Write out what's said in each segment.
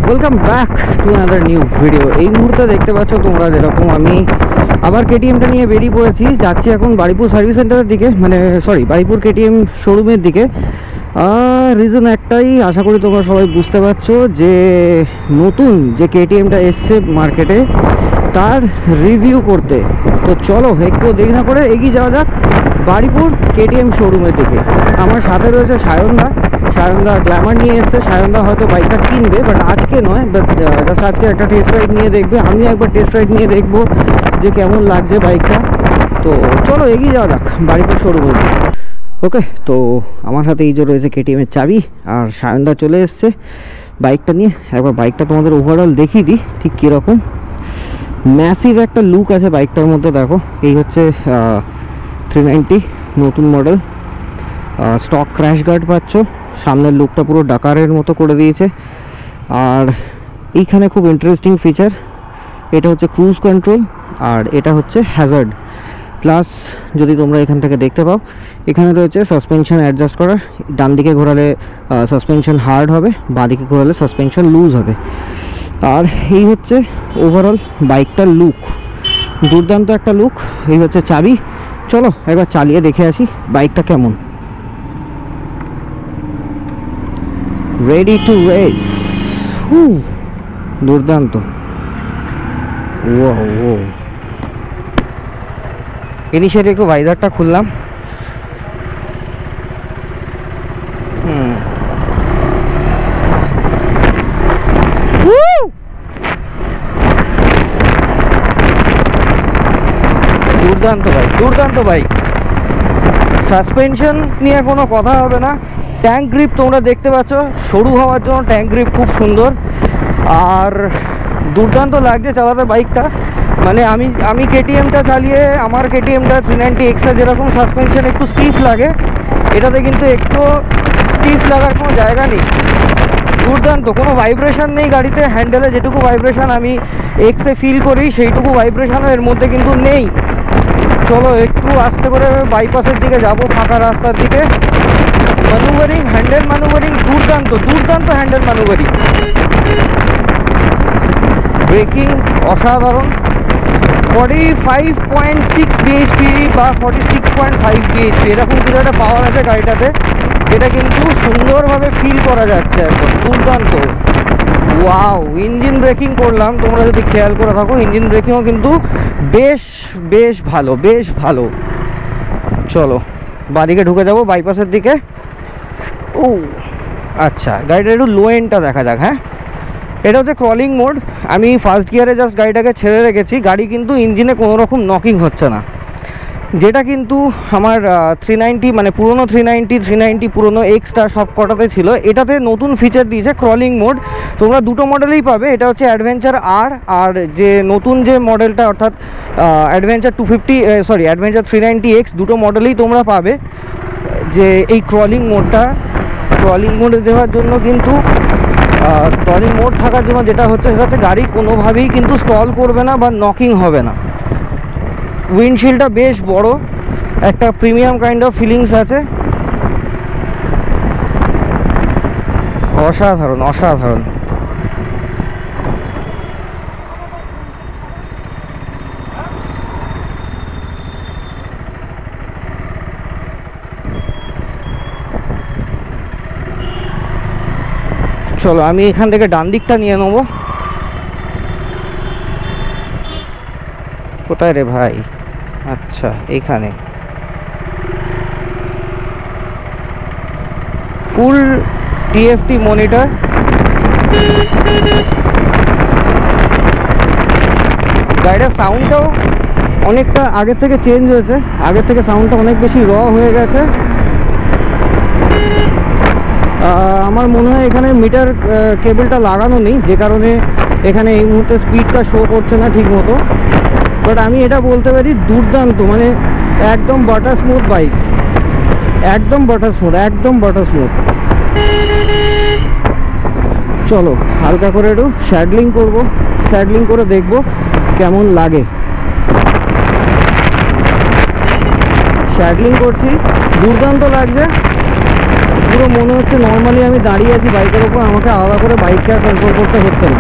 Welcome back to another new video. এই মুহূর্তে দেখতে পাচ্ছ তোমরা যেরকম আমি আবার কেটিএমটা নিয়ে বেরিয়ে পড়েছি, যাচ্ছি এখন বারুইপুর সার্ভিস সেন্টারের দিকে, মানে বারুইপুর কেটিএম শোরুমের দিকে। রিজন একটাই, আশা করি তোমরা সবাই বুঝতে পারছো যে নতুন যে কেটিএমটা এসছে মার্কেটে তার রিভিউ করতে। তো চলো একটু দেরি না করে এগিয়ে যাওয়া যাক বারুইপুর কেটিএম শোরুমের দিকে। আমার সাথে রয়েছে সায়নদা গ্ল্যামার নিয়ে এসছে। সায়নদা হয়তো বাইকটা কিনবে, বাট আজকে নয়, বাট জাস্ট আজকে একটা টেস্ট রাইড নিয়ে দেখবে। আমি একবার টেস্ট রাইড নিয়ে দেখবো যে কেমন লাগছে বাইকটা। তো চলো এগিয়ে যাওয়া যাক বারুইপুর শোরুমের দিকে। ওকে, তো আমার হাতে এই যে রয়েছে কেটিএমের চাবি, আর সায়নদা চলে এসছে বাইকটা নিয়ে। একবার বাইকটা তোমাদের ওভারঅল দেখিয়ে দিই ঠিক কীরকম। ম্যাসিভ একটা লুক আছে বাইকটার মধ্যে। দেখো, এই হচ্ছে 390 নতুন মডেল। স্টক ক্র্যাশ গার্ড পাচ্ছ, সামনের লুকটা পুরো ডাকারের মতো করে দিয়েছে। আর এইখানে খুব ইন্টারেস্টিং ফিচার, এটা হচ্ছে ক্রুজ কন্ট্রোল, আর এটা হচ্ছে হ্যাজার্ড প্লাস। যদি তোমরা এখান থেকে দেখতে পাও, এখানে রয়েছে সাসপেনশন অ্যাডজাস্ট করার। ডান দিকে ঘোরালে সাসপেনশন হার্ড হবে, বাঁ দিকে ঘোরালে সাসপেনশন লুজ হবে। আর এই হচ্ছে ওভারঅল বাইকটার লুক, দুর্দান্ত একটা লুক। এই হচ্ছে চাবি। চলো একবার চালিয়ে দেখে আসি বাইকটা কেমন। Ready to race. দুর্দান্ত। ও ইনিশিয়ালি একটু ভাইজারটা খুললাম। দুর্দান্ত বাইক। সাসপেনশন নিয়ে কোনো কথা হবে না। ট্যাঙ্ক গ্রিপ তোমরা দেখতে পাচ্ছ, সরু হওয়ার জন্য ট্যাঙ্ক গ্রিপ খুব সুন্দর। আর দুর্দান্ত লাগছে চালাতে বাইকটা। মানে আমি কেটিএমটা চালিয়ে, আমার কেটিএমটা 390X যেরকম সাসপেনশন একটু স্টিফ লাগে, এটাতে কিন্তু একটু স্টিফ লাগার কোনো জায়গা নেই। দুর্দান্ত, কোনো ভাইব্রেশন নেই গাড়িতে। হ্যান্ডেলে যেটুকু ভাইব্রেশন আমি এক্সে ফিল করি, সেইটুকু ভাইব্রেশনও এর মধ্যে কিন্তু নেই। চলো একটু আস্তে করে বাইপাসের দিকে যাব, ফাঁকা রাস্তার দিকে। ম্যানুভারিং, হ্যান্ডেল ম্যানুভারিং দুর্দান্ত হ্যান্ডেল ম্যানুভারিং। ব্রেকিং অসাধারণ। 45.6 bhp বা 46.5 bhp এরকম কিছু একটা পাওয়ার আছে গাড়িটাতে, যেটা কিন্তু সুন্দরভাবে ফিল করা যাচ্ছে একদম। দুর্দান্ত। ওয়াও, ইঞ্জিন ব্রেকিং করলাম, তোমরা যদি খেয়াল করে থাকো ইঞ্জিন ব্রেকিংও কিন্তু বেশ ভালো। চলো বাদিকে ঢুকে যাবো বাইপাসের দিকে। ও আচ্ছা, গাড়িটা একটু লো এন্ডটা দেখা যাক। হ্যাঁ, এটা হচ্ছে ক্রলিং মোড। আমি ফার্স্ট গিয়ারে জাস্ট গাড়িটাকে ছেড়ে রেখেছি। গাড়ি কিন্তু ইঞ্জিনে কোনো রকম নকিং হচ্ছে না, যেটা কিন্তু আমার 390 মানে পুরনো 390 পুরনো এক্সটা সব কটাতে ছিল। এটাতে নতুন ফিচার দিয়েছে ক্রলিং মোড। তোমরা দুটো মডেলেই পাবে, এটা হচ্ছে অ্যাডভেঞ্চার আর যে নতুন যে মডেলটা, অর্থাৎ অ্যাডভেঞ্চার 250 অ্যাডভেঞ্চার 390X, দুটো মডেলেই তোমরা পাবে যে এই ক্রলিং মোডে দেওয়ার জন্য কিন্তু ক্রলিং মোড থাকার জন্য যেটা হচ্ছে সেটা হচ্ছে গাড়ি কোনোভাবেই কিন্তু স্টল করবে না বা নকিং হবে না। উইন্ডশিল্ডটা বেশ বড়, একটা প্রিমিয়াম কাইন্ড অফ ফিলিংস আছে। অসাধারণ। চলো আমি এখান থেকে ডান দিকটা নিয়ে নেবো। কোথায় রে ভাই? আচ্ছা, এইখানে ফুল টিএফটি মনিটর। গাড়িটার সাউন্ডটাও অনেকটা আগের থেকে চেঞ্জ হয়েছে, আগের থেকে সাউন্ডটা অনেক বেশি র হয়ে গেছে। আমার মনে হয় এখানে মিটার কেবলটা লাগানো নেই, যে কারণে এখানে এই মুহূর্তে স্পিডটা শো করছে না ঠিক মতো। বাট আমি এটা বলতে পারি দুর্দান্ত, মানে একদম বাটার স্মুথ বাইক, একদম বাটার স্মুথ। চলো হালকা করে একটু শ্যাডলিং করে দেখবো কেমন লাগে। শ্যাডলিং করছি, দুর্দান্ত লাগছে। পুরো মনে হচ্ছে নর্মালি আমি দাঁড়িয়ে আছি বাইকের ওপর, আমাকে আলাদা করে বাইককে আর কন্ট্রোল করতে হচ্ছে না।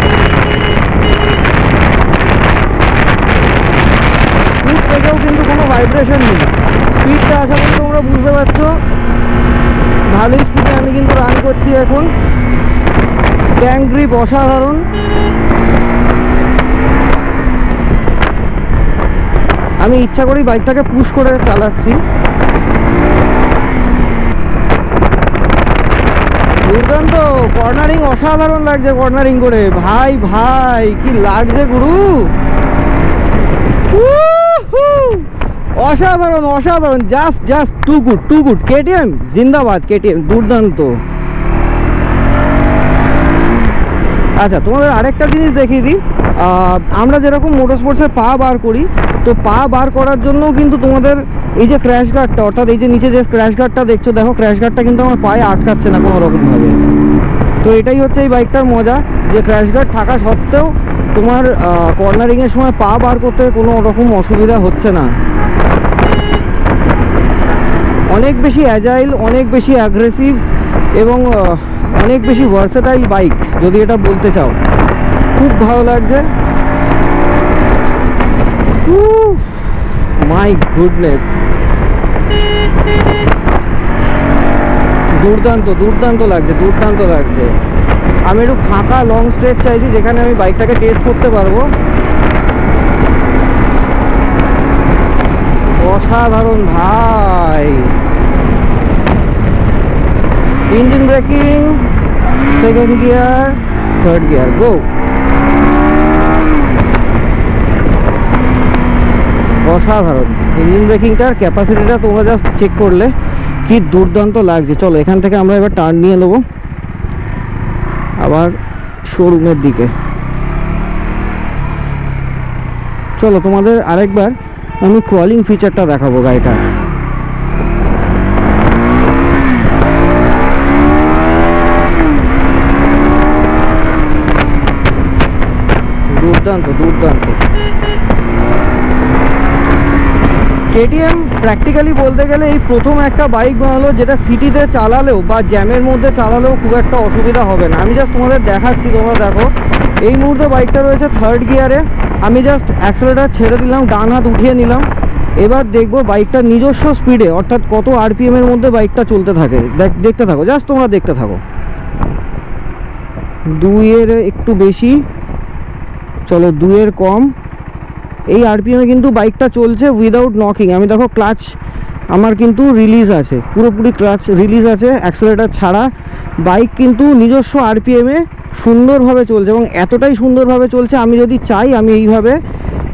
ফুট থেকেও কিন্তু কোনো ভাইব্রেশন নেই। স্পিডটা আশা করি তোমরা বুঝতে পারছো, ভালোই স্পিডে আমি কিন্তু রান করছি এখন। ট্যাঙ্ক গ্রিপ অসাধারণ। আমি ইচ্ছা করেই বাইকটাকে পুশ করে চালাচ্ছি। দুর্দান্ত কর্নারিং, অসাধারণ লাগছে কর্নারিং করে। ভাই ভাই কি লাগছে গুরু, অসাধারণ অসাধারণ, জাস্ট টু গুড। কেটিএম জিন্দাবাদ, কেটিএম দুর্দান্ত। আচ্ছা, তোমাদের আরেকটা জিনিস দেখিয়ে দিই। আমরা যেরকম মোটর স্পোর্টসের পা বার করি, তো পা বার করার জন্য কিন্তু তোমাদের এই যে ক্র্যাশ গার্ডটা, অর্থাৎ এই যে নিচে যে ক্র্যাশ গার্ডটা দেখছো, দেখো ক্র্যাশ গার্ডটা কিন্তু আমার পায়ে আটকাচ্ছে না কোনো রকমভাবে। তো এটাই হচ্ছে এই বাইকটার মজা, যে ক্র্যাশ গার্ড থাকা সত্ত্বেও তোমার কর্নারিংয়ের সময় পা বার করতে কোনো রকম অসুবিধা হচ্ছে না। অনেক বেশি অ্যাজাইল, অনেক বেশি অ্যাগ্রেসিভ এবং অনেক বেশি ভার্সেটাইল বাইক যদি এটা বলতে চাও। খুব ভালো লাগছে। মাই গুডনেস, দুর্দান্ত লাগছে। আমি একটু ফাঁকা লং স্ট্রেচ চাইছি, যেখানে আমি বাইকটাকে টেস্ট করতে পারবো। অসাধারণ ভাই। Engine braking, second gear, third gear, go. অসাধারণ ইঞ্জিন ব্রেকিংটার ক্যাপাসিটিটা তোমরা জাস্ট চেক করলে কি দুর্দান্ত লাগছে। চলো এখান থেকে আমরা এবার টার্ন নিয়ে নেবো আবার শোরুমের দিকে। চলো তোমাদের আরেকবার আমি ক্রলিং ফিচারটা দেখাবো গাড়িটা। দুর্দান্ত। কেটিএম প্র্যাকটিক্যালি বলতে গেলে এই প্রথম একটা বাইক বানালো যেটা সিটিতে চালালেও বা জ্যামের মধ্যে চালালেও খুব একটা অসুবিধা হবে না। আমি জাস্ট তোমাদের দেখাচ্ছি, তোমরা দেখো এই মুহূর্তে বাইকটা রয়েছে থার্ড গিয়ারে। আমি জাস্ট অ্যাক্সেলেরেটর ছেড়ে দিলাম, ডান হাত উঠিয়ে নিলাম। এবার দেখবো বাইকটা নিজস্ব স্পিডে, অর্থাৎ কত আরপিএম এর মধ্যে বাইকটা চলতে থাকে। দেখতে থাকো, জাস্ট তোমরা দেখতে থাকো। 2-এর একটু বেশি, চলো 2-এর কম। এই আরপিএমে কিন্তু বাইকটা চলছে উইদাউট নকিং। আমি দেখো ক্লাচ আমার কিন্তু রিলিজ আছে, পুরোপুরি ক্লাচ রিলিজ আছে অ্যাক্সেলেরেটর ছাড়া। বাইক কিন্তু নিজস্ব আরপিএমে সুন্দরভাবে চলছে এবং এতটাই সুন্দরভাবে চলছে, আমি যদি চাই আমি এইভাবে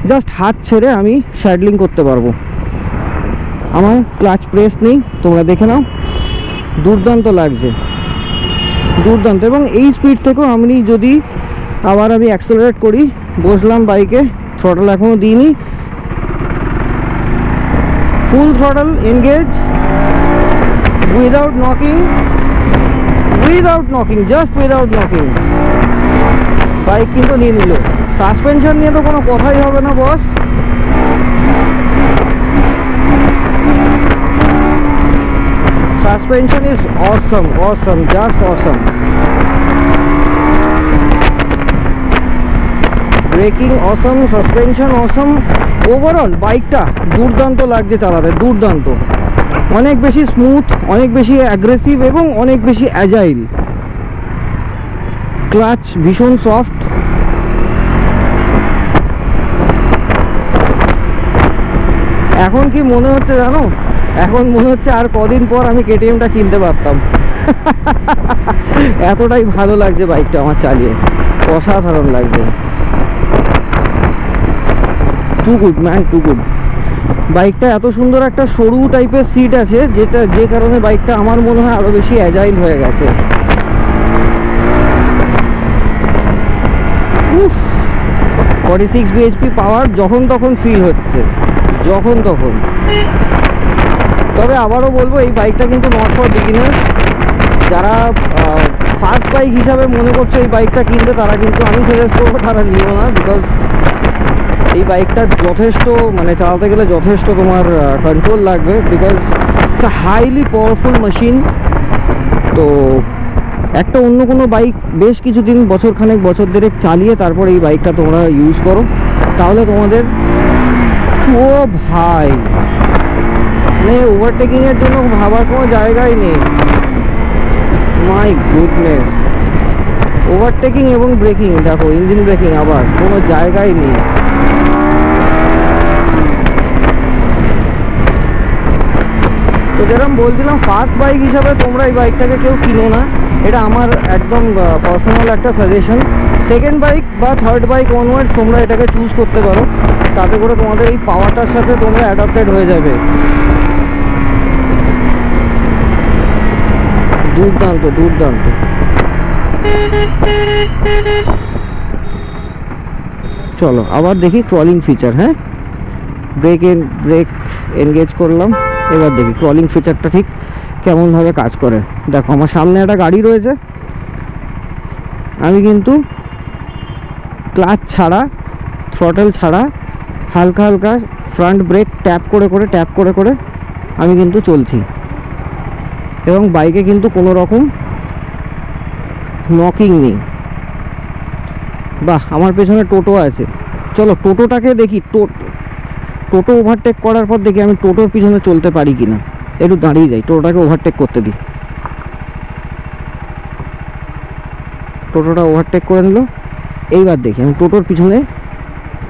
জাস্ট হাত ছেড়ে আমি শ্যাডলিং করতে পারবো। আমার ক্লাচ প্রেস নেই, তোমরা দেখে নাও। দুর্দান্ত লাগছে, দুর্দান্ত। এবং এই স্পিড থেকেও আমি যদি আবার আমি অ্যাক্সেলারেট করি, বসলাম বাইকে, থ্রটল এখনও দিইনি, full throttle engage, without knocking, just without knocking bike কিন্তু নিয়ে নিল। সাসপেনশন নিয়ে তো কোনো কথাই হবে না boss. Suspension is awesome, just awesome. Braking awesome, suspension awesome. Overall বাইকটা দুর্দান্ত লাগছে চালাতে, দুর্দান্ত। অনেক বেশি স্মুথ, অনেক বেশি অ্যাগ্রেসিভ এবং অনেক বেশি অ্যাজাইল। ক্লাচ ভীষণ সফট। এখন কি মনে হচ্ছে জানো, এখন মনে হচ্ছে আর কদিন পর আমি কেটিএমটা কিনতে পারতাম। এতটাই ভালো লাগছে বাইকটা আমার চালিয়ে, অসাধারণ লাগছে। Too good man, too good. বাইকটা এত সুন্দর একটা সরু টাইপের সিট আছে, যে কারণে বাইকটা আমার মনে হয় আরো বেশি অ্যাজাইল হয়ে গেছে। 46 bhp পাওয়ার যখন তখন ফিল হচ্ছে, যখন তখন। তবে আবারও বলবো এই বাইকটা কিন্তু নট ফর বিগিনার্স। যারা ফার্স্ট বাইক হিসাবে মনে করছে এই বাইকটা কিনতে, তারা কিন্তু আমি সাজেস্ট করবো তারা নিও না। বিকজ এই বাইকটা যথেষ্ট, মানে চালাতে গেলে যথেষ্ট তোমার কন্ট্রোল লাগবে। Because it's a highly powerful machine তো একটা অন্য কোনো বাইক বেশ কিছুদিন, বছর খানেক, বছর দেড়েক চালিয়ে তারপর এই বাইকটা তোমরা ইউজ করো, তাহলে তোমাদের ও ভাই মানে ওভারটেকিংয়ের জন্য ভাবার কোনো জায়গাই নেই। মাই গুডনেস, ওভারটেকিং এবং ব্রেকিং দেখো, ইঞ্জিন ব্রেকিং আবার কোনো জায়গাই নেই। তো যেরকম বলছিলাম, ফার্স্ট বাইক হিসাবে তোমরা এই বাইকটাকে কেউ কিনো না, এটা আমার একদম পার্সোনাল একটা সাজেশন। সেকেন্ড বাইক বা থার্ড বাইক অনওয়ার্ডস তোমরা এটাকে চুজ করতে পারো, তাতে করে তোমাদের এই পাওয়ারটার সাথে তোমরা অ্যাডাপ্টেড হয়ে যাবে। দুর্দান্ত দুর্দান্ত। চলো আবার দেখি ক্রলিং ফিচার। হ্যাঁ, ব্রেক এনগেজ করলাম, এবার দেখি ক্রলিং ফিচারটা ঠিক কেমনভাবে কাজ করে। দেখো আমার সামনে একটা গাড়ি রয়েছে, আমি কিন্তু ক্লাচ ছাড়া, থ্রটেল ছাড়া হালকা হালকা ফ্রন্ট ব্রেক ট্যাপ করে করে আমি কিন্তু চলছি, এবং বাইকে কিন্তু কোনো রকম নকিং নেই। বাহ, আমার পেছনে টোটো আছে, চলো টোটোটাকে দেখি। টোটো ওভারটেক করার পর দেখি আমি টোটোর পিছনে চলতে পারি কিনা। একটু দাঁড়িয়ে যাই, টোটোটাকে ওভারটেক করতে দিই। টোটোটা ওভারটেক করে নিল, এইবার দেখি আমি টোটোর পিছনে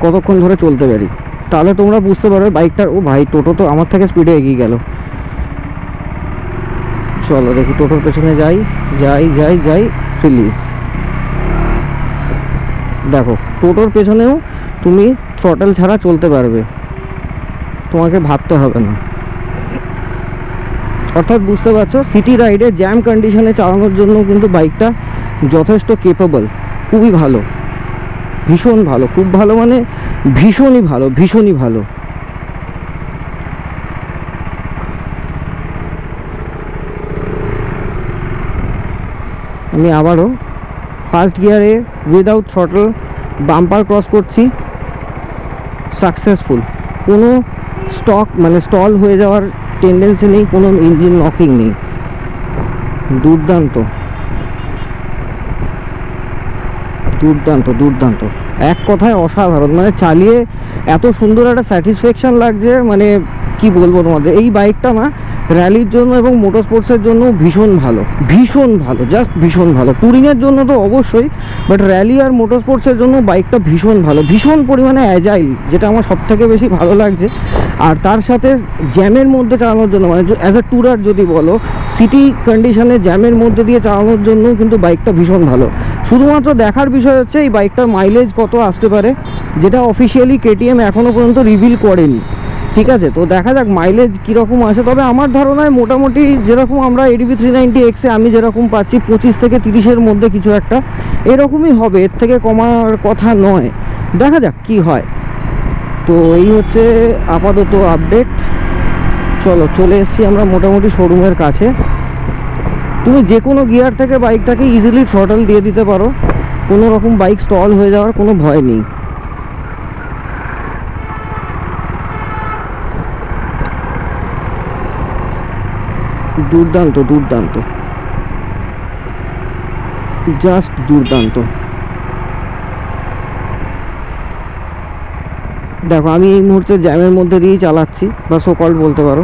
কতক্ষণ ধরে চলতে পারি, তাহলে তোমরা বুঝতে পারবে বাইকটার। ও ভাই, টোটো তো আমার থেকে স্পিডে এগিয়ে গেল। চলো দেখি টোটোর পেছনে যাই যাই যাই যাই রিলিজ। দেখো টোটোর পেছনেও তুমি থ্রটেল ছাড়া চলতে পারবে, তোমাকে ভাবতে হবে না। অর্থাৎ বুঝতে পারছো, সিটি রাইডে জ্যাম কন্ডিশনে চালানোর জন্য কিন্তু বাইকটা যথেষ্ট কেপেবল। খুবই ভালো, ভীষণ ভালো, খুব ভালো মানে ভীষণই ভালো, ভীষণই ভালো। আমি আবারও ফার্স্ট গিয়ারে উইদাউট থ্রটল বাম্পার ক্রস করছি, সাকসেসফুল। কোনো স্টল হয়ে যাওয়ার টেন্ডেন্সি নেই, কোনো ইঞ্জিন নকিং নেই। দুর্দান্ত দুর্দান্ত দুর্দান্ত, এক কথায় অসাধারণ। মানে চালিয়ে এত সুন্দর একটা স্যাটিসফ্যাকশান লাগছে, মানে কি বলবো তোমাদের। এই বাইকটা না র্যালির জন্য এবং মোটর স্পোর্টসের জন্য ভীষণ ভালো, ভীষণ ভালো, জাস্ট ভীষণ ভালো। ট্যুরিংয়ের জন্য তো অবশ্যই, বাট র্যালি আর মোটর স্পোর্টসের জন্য বাইকটা ভীষণ ভালো, ভীষণ পরিমাণে অ্যাজাইল, যেটা আমার সবথেকে বেশি ভালো লাগছে। আর তার সাথে জ্যামের মধ্যে চালানোর জন্য, মানে অ্যাজ এ ট্যুরার যদি বলো, সিটি কন্ডিশনে জ্যামের মধ্যে দিয়ে চালানোর জন্য কিন্তু বাইকটা ভীষণ ভালো। শুধুমাত্র দেখার বিষয় হচ্ছে এই বাইকটার মাইলেজ কত আসতে পারে, যেটা অফিসিয়ালি কেটিএম এখনও পর্যন্ত রিভিল করেনি। ঠিক আছে, তো দেখা যাক মাইলেজ কীরকম আসে। তবে আমার ধারণায় মোটামুটি যেরকম আমরা ADV 390X আমি যেরকম পাচ্ছি 25 থেকে 30-এর মধ্যে কিছু একটা এরকমই হবে, এর থেকে কমার কথা নয়। দেখা যাক কি হয়। তো এই হচ্ছে আপাতত আপডেট। চলো চলে এসেছি আমরা মোটামুটি শোরুমের কাছে। তুমি যে কোনো গিয়ার থেকে বাইকটাকে ইজিলি থ্রটল দিয়ে দিতে পারো, কোনো রকম বাইক স্টল হয়ে যাওয়ার কোনো ভয় নেই। দুর্দান্ত দুর্দান্ত, জাস্ট দুর্দান্ত। দেখো আমি এই মুহূর্তে জ্যামের মধ্যে দিয়েই চালাচ্ছি, বা সোকল বলতে পারো।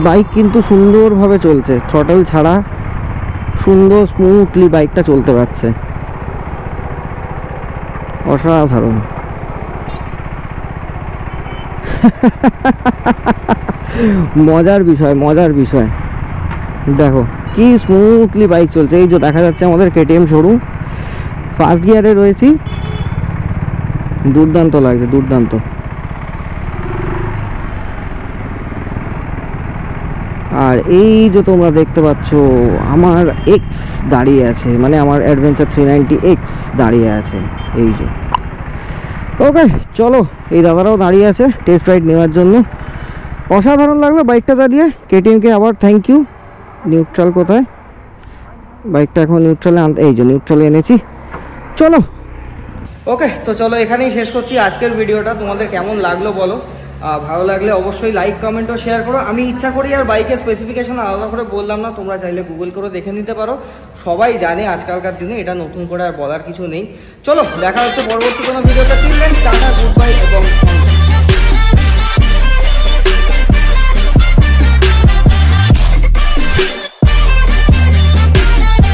বাইক কিন্তু সুন্দরভাবে চলছে, থ্রটল ছাড়া সুন্দর স্মুথলি বাইকটা চলতে পারছে, অসাধারণ। মজার বিষয়, মজার বিষয়। দেখো কি স্মুথলি বাইক চলছে। এই যে দেখা যাচ্ছে আমাদের কেটিএম শোরুম, ফার্স্ট গিয়ারে রয়েছি, দুর্দান্ত লাগছে, দুর্দান্ত। আর এই যে তোমরা দেখতে পাচ্ছ আমার এক্স দাঁড়িয়ে আছে, মানে আমার অ্যাডভেঞ্চার 390X দাঁড়িয়ে আছে, এই যে। ওকে চলো, এই দাদারাও দাঁড়িয়ে আছে টেস্ট রাইড নেওয়ার জন্য। অসাধারণ লাগলো বাইকটা চালিয়ে। কেটিএমকে আবার থ্যাংক ইউ। নিউট্রাল কোথায়? বাইকটা এখন নিউট্রালে আনতে, এই যে নিউট্রালে এনেছি। চলো ওকে, তো চলো এখানেই শেষ করছি আজকের ভিডিওটা। তোমাদের কেমন লাগলো বলো। ভালো লাগলে অবশ্যই লাইক কমেন্ট ও শেয়ার করো। আমি ইচ্ছা করি আর বাইকের স্পেসিফিকেশন আলাদা করে বললাম না, তোমরা চাইলে গুগল করে দেখে নিতে পারো, সবাই জানে আজকালকার দিনে, এটা নতুন করে আর বলার কিছু নেই। চলো দেখা হচ্ছে পরবর্তী কোনো ভিডিওতে। টাটা, গুড বাই এবং